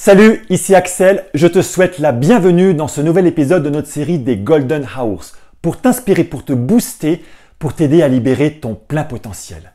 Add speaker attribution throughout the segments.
Speaker 1: Salut, ici Axel, je te souhaite la bienvenue dans ce nouvel épisode de notre série des Golden Hours pour t'inspirer, pour te booster, pour t'aider à libérer ton plein potentiel.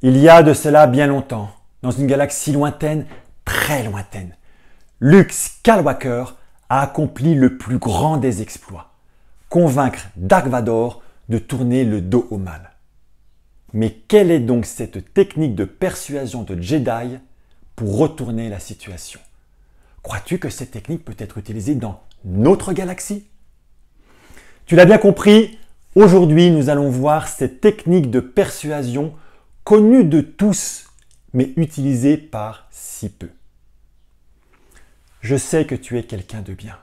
Speaker 1: Il y a de cela bien longtemps, dans une galaxie lointaine, très lointaine, Luke Skywalker a accompli le plus grand des exploits, convaincre Dark Vador de tourner le dos au mal. Mais quelle est donc cette technique de persuasion de Jedi pour retourner la situation? Crois-tu que cette technique peut être utilisée dans notre galaxie? Tu l'as bien compris, aujourd'hui nous allons voir cette technique de persuasion connue de tous, mais utilisée par si peu. Je sais que tu es quelqu'un de bien.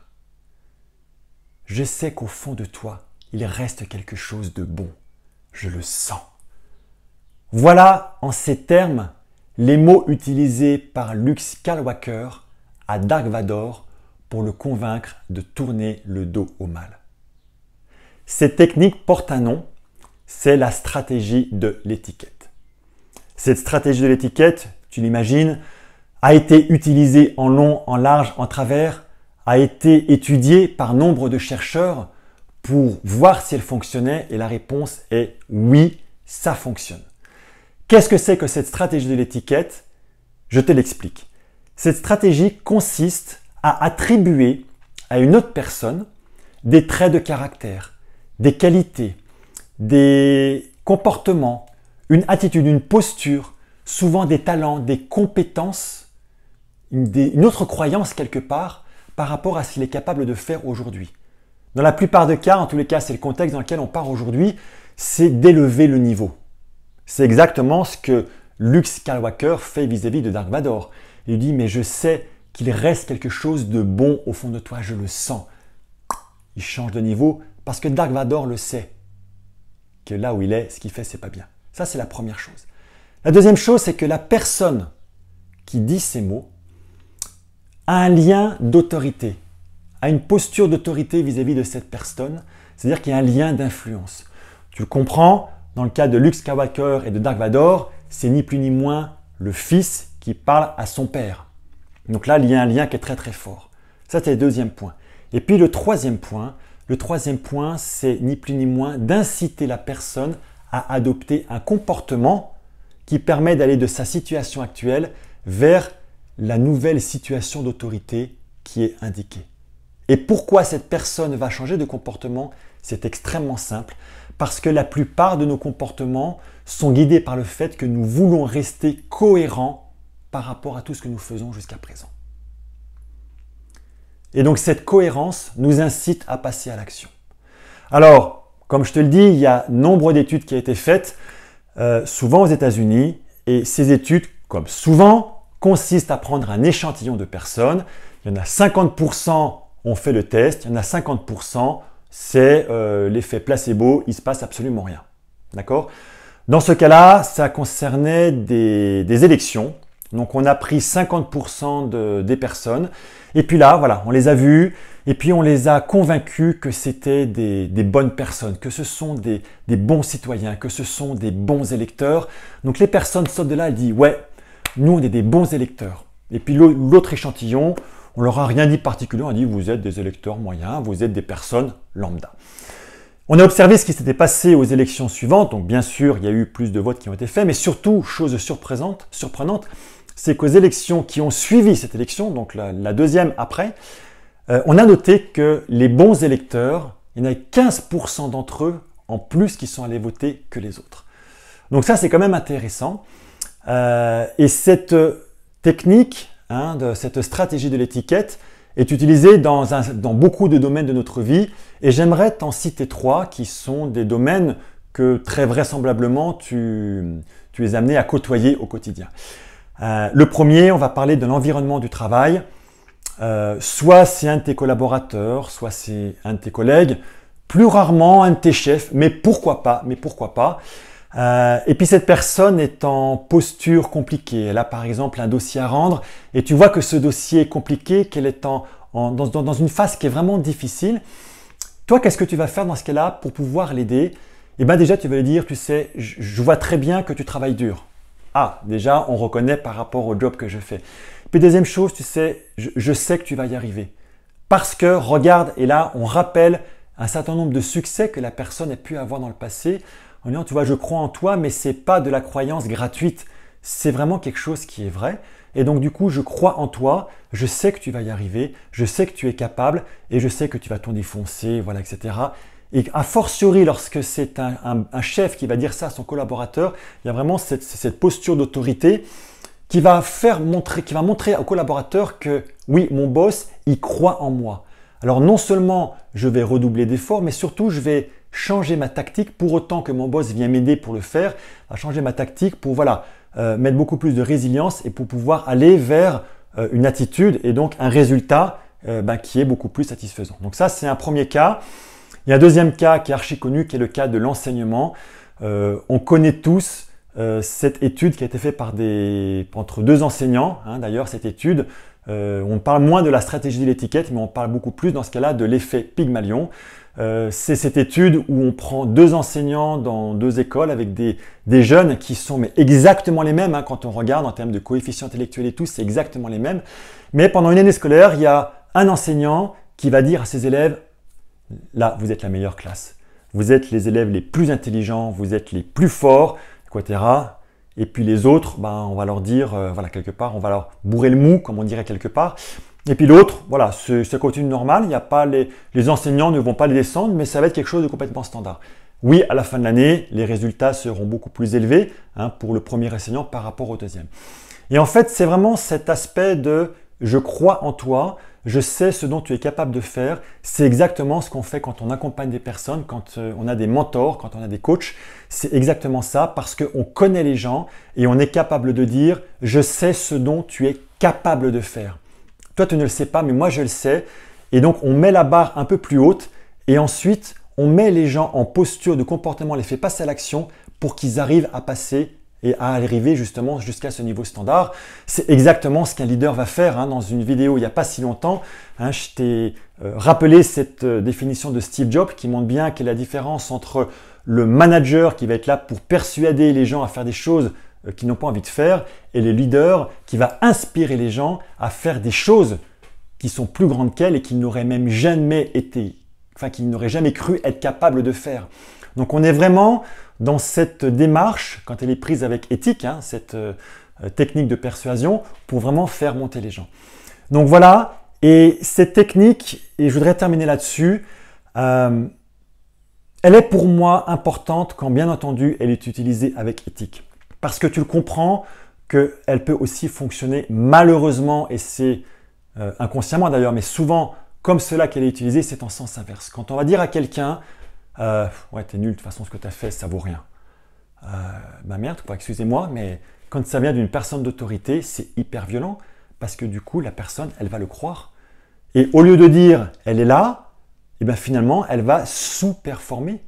Speaker 1: Je sais qu'au fond de toi, il reste quelque chose de bon. Je le sens. Voilà, en ces termes, les mots utilisés par Luke Skywalker à Dark Vador pour le convaincre de tourner le dos au mal. Cette technique porte un nom, c'est la stratégie de l'étiquette. Cette stratégie de l'étiquette, tu l'imagines, a été utilisée en long, en large, en travers, a été étudiée par nombre de chercheurs pour voir si elle fonctionnait et la réponse est oui, ça fonctionne. Qu'est-ce que c'est que cette stratégie de l'étiquette? Je te l'explique. Cette stratégie consiste à attribuer à une autre personne des traits de caractère, des qualités, des comportements, une attitude, une posture, souvent des talents, des compétences, une autre croyance quelque part par rapport à ce qu'il est capable de faire aujourd'hui. Dans la plupart des cas, en tous les cas, c'est le contexte dans lequel on part aujourd'hui, c'est d'élever le niveau. C'est exactement ce que Luke Skywalker fait vis-à-vis de Dark Vador. Il lui dit, mais je sais qu'il reste quelque chose de bon au fond de toi, je le sens. Il change de niveau parce que Dark Vador le sait, que là où il est, ce qu'il fait, c'est pas bien. Ça, c'est la première chose. La deuxième chose, c'est que la personne qui dit ces mots a un lien d'autorité, a une posture d'autorité vis-à-vis de cette personne, c'est-à-dire qu'il y a un lien d'influence. Tu le comprends, dans le cas de Luke Skywalker et de Dark Vador, c'est ni plus ni moins le fils qui parle à son père. Donc là, il y a un lien qui est très très fort. Ça, c'est le deuxième point. Et puis le troisième point, c'est ni plus ni moins d'inciter la personne à adopter un comportement qui permet d'aller de sa situation actuelle vers la nouvelle situation d'autorité qui est indiquée. Et pourquoi cette personne va changer de comportement? C'est extrêmement simple, parce que la plupart de nos comportements sont guidés par le fait que nous voulons rester cohérents par rapport à tout ce que nous faisons jusqu'à présent. Et donc cette cohérence nous incite à passer à l'action. Alors, comme je te le dis, il y a nombre d'études qui ont été faites, souvent aux États-Unis, et ces études, comme souvent, consistent à prendre un échantillon de personnes. Il y en a 50% ont fait le test, il y en a 50%, c'est l'effet placebo, il ne se passe absolument rien. D'accord? Dans ce cas-là, ça concernait des élections. Donc on a pris 50% des personnes. Et puis là, voilà, on les a vus et puis on les a convaincus que c'était des bonnes personnes, que ce sont des bons citoyens, que ce sont des bons électeurs. Donc les personnes sortent de là et disent « Ouais, nous on est des bons électeurs ». Et puis l'autre échantillon, on leur a rien dit de particulier, on a dit « Vous êtes des électeurs moyens, vous êtes des personnes lambda ». On a observé ce qui s'était passé aux élections suivantes. Donc bien sûr, il y a eu plus de votes qui ont été faits, mais surtout, chose surprenante, c'est qu'aux élections qui ont suivi cette élection, donc la deuxième après, on a noté que les bons électeurs, il y en a 15% d'entre eux en plus qui sont allés voter que les autres. Donc ça, c'est quand même intéressant. Et cette technique, de cette stratégie de l'étiquette est utilisée dans beaucoup de domaines de notre vie. Et j'aimerais t'en citer 3 qui sont des domaines que très vraisemblablement tu es amené à côtoyer au quotidien. Le premier, on va parler de l'environnement du travail. Soit c'est un de tes collaborateurs, soit c'est un de tes collègues, plus rarement un de tes chefs, mais pourquoi pas, et puis cette personne est en posture compliquée. Elle a par exemple un dossier à rendre et tu vois que ce dossier est compliqué, qu'elle est dans une phase qui est vraiment difficile. Toi, qu'est-ce que tu vas faire dans ce cas-là pour pouvoir l'aider? Eh bien déjà, tu vas lui dire, tu sais, je vois très bien que tu travailles dur. Ah, déjà, on reconnaît par rapport au job que je fais. Puis deuxième chose, tu sais, je sais que tu vas y arriver. Parce que, regarde, et là, on rappelle un certain nombre de succès que la personne a pu avoir dans le passé en disant, tu vois, je crois en toi, mais ce n'est pas de la croyance gratuite. C'est vraiment quelque chose qui est vrai. Et donc, du coup, je crois en toi, je sais que tu vas y arriver, je sais que tu es capable et je sais que tu vas t'en défoncer, voilà, etc. Et a fortiori, lorsque c'est un chef qui va dire ça à son collaborateur, il y a vraiment cette posture d'autorité qui va montrer au collaborateur que oui, mon boss, il croit en moi. Alors non seulement je vais redoubler d'efforts, mais surtout je vais changer ma tactique pour autant que mon boss vient m'aider pour le faire, à changer ma tactique pour mettre beaucoup plus de résilience et pour pouvoir aller vers une attitude et donc un résultat qui est beaucoup plus satisfaisant. Donc ça, c'est un premier cas. Il y a un deuxième cas qui est archi connu, qui est le cas de l'enseignement. On connaît tous cette étude qui a été faite entre deux enseignants. D'ailleurs, cette étude, on parle moins de la stratégie de l'étiquette, mais on parle beaucoup plus dans ce cas-là de l'effet Pygmalion. C'est cette étude où on prend deux enseignants dans deux écoles avec des jeunes qui sont mais exactement les mêmes. Quand on regarde en termes de coefficient intellectuel et tout, c'est exactement les mêmes. Mais pendant une année scolaire, il y a un enseignant qui va dire à ses élèves « Là, vous êtes la meilleure classe. Vous êtes les élèves les plus intelligents, vous êtes les plus forts, etc. » Et puis les autres, on va leur dire, quelque part, on va leur bourrer le mou, comme on dirait quelque part. Et puis l'autre, voilà, ça continue normal, il y a pas les enseignants ne vont pas les descendre, mais ça va être quelque chose de complètement standard. Oui, à la fin de l'année, les résultats seront beaucoup plus élevés pour le premier enseignant par rapport au deuxième. Et en fait, c'est vraiment cet aspect de « je crois en toi », je sais ce dont tu es capable de faire. C'est exactement ce qu'on fait quand on accompagne des personnes, quand on a des mentors, quand on a des coachs. C'est exactement ça parce qu'on connaît les gens et on est capable de dire « je sais ce dont tu es capable de faire ». Toi, tu ne le sais pas, mais moi, je le sais. Et donc, on met la barre un peu plus haute et ensuite, on met les gens en posture de comportement, on les fait passer à l'action pour qu'ils arrivent à passer et à arriver justement jusqu'à ce niveau standard. C'est exactement ce qu'un leader va faire. Dans une vidéo il n'y a pas si longtemps, je t'ai rappelé cette définition de Steve Jobs qui montre bien quelle est la différence entre le manager qui va être là pour persuader les gens à faire des choses qu'ils n'ont pas envie de faire et le leader qui va inspirer les gens à faire des choses qui sont plus grandes qu'elles et qu'ils n'auraient même jamais qu'ils n'auraient jamais cru être capables de faire. Donc on est vraiment dans cette démarche, quand elle est prise avec éthique, cette technique de persuasion, pour vraiment faire monter les gens. Donc voilà, et cette technique, et je voudrais terminer là-dessus, elle est pour moi importante quand bien entendu elle est utilisée avec éthique. Parce que tu le comprends qu'elle peut aussi fonctionner malheureusement, et c'est inconsciemment d'ailleurs, mais souvent comme cela qu'elle est utilisée, c'est en sens inverse. Quand on va dire à quelqu'un ouais, t'es nul, de toute façon, ce que t'as fait, ça vaut rien. Merde, quoi, excusez-moi, mais quand ça vient d'une personne d'autorité, c'est hyper violent parce que du coup, la personne, elle va le croire. Et au lieu de dire, elle est là, et bien finalement, elle va sous-performer.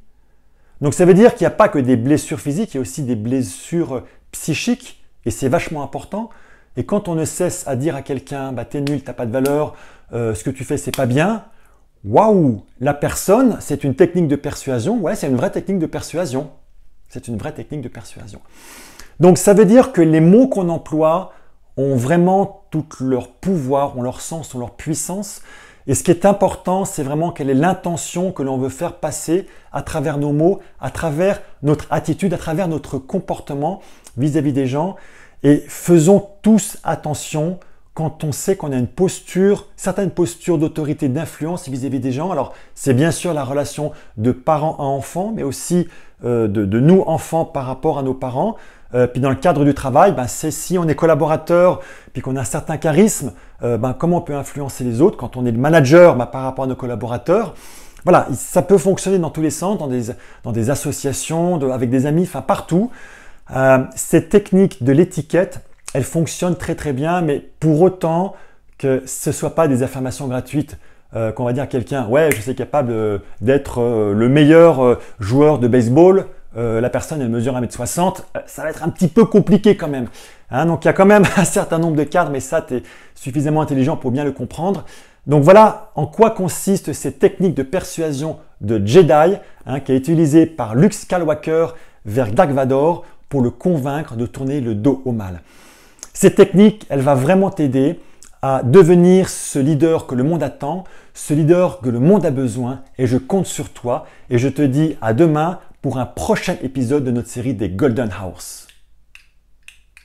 Speaker 1: Donc ça veut dire qu'il n'y a pas que des blessures physiques, il y a aussi des blessures psychiques et c'est vachement important. Et quand on ne cesse à dire à quelqu'un, t'es nul, t'as pas de valeur, ce que tu fais, c'est pas bien, waouh, la personne, c'est une technique de persuasion. Ouais, c'est une vraie technique de persuasion. C'est une vraie technique de persuasion. Donc, ça veut dire que les mots qu'on emploie ont vraiment tout leur pouvoir, ont leur sens, ont leur puissance. Et ce qui est important, c'est vraiment quelle est l'intention que l'on veut faire passer à travers nos mots, à travers notre attitude, à travers notre comportement vis-à-vis des gens. Et faisons tous attention quand on sait qu'on a une posture, certaines postures d'autorité, d'influence vis-à-vis des gens. Alors, c'est bien sûr la relation de parents à enfants, mais aussi de nous, enfants, par rapport à nos parents. Puis dans le cadre du travail, c'est si on est collaborateur, puis qu'on a un certain charisme, comment on peut influencer les autres. Quand on est le manager par rapport à nos collaborateurs, voilà, ça peut fonctionner dans tous les sens, dans des associations, avec des amis, enfin partout. Cette technique de l'étiquette, elle fonctionne très très bien, mais pour autant que ce ne soit pas des affirmations gratuites, qu'on va dire à quelqu'un « Ouais, je suis capable d'être le meilleur joueur de baseball », la personne elle mesure 1m60, ça va être un petit peu compliqué quand même. Donc il y a quand même un certain nombre de cadres, mais ça tu es suffisamment intelligent pour bien le comprendre. Donc voilà en quoi consiste cette technique de persuasion de Jedi qui est utilisée par Luke Skywalker vers Dark Vador pour le convaincre de tourner le dos au mal. Cette technique, elle va vraiment t'aider à devenir ce leader que le monde attend, ce leader que le monde a besoin, et je compte sur toi et je te dis à demain pour un prochain épisode de notre série des Golden Hours.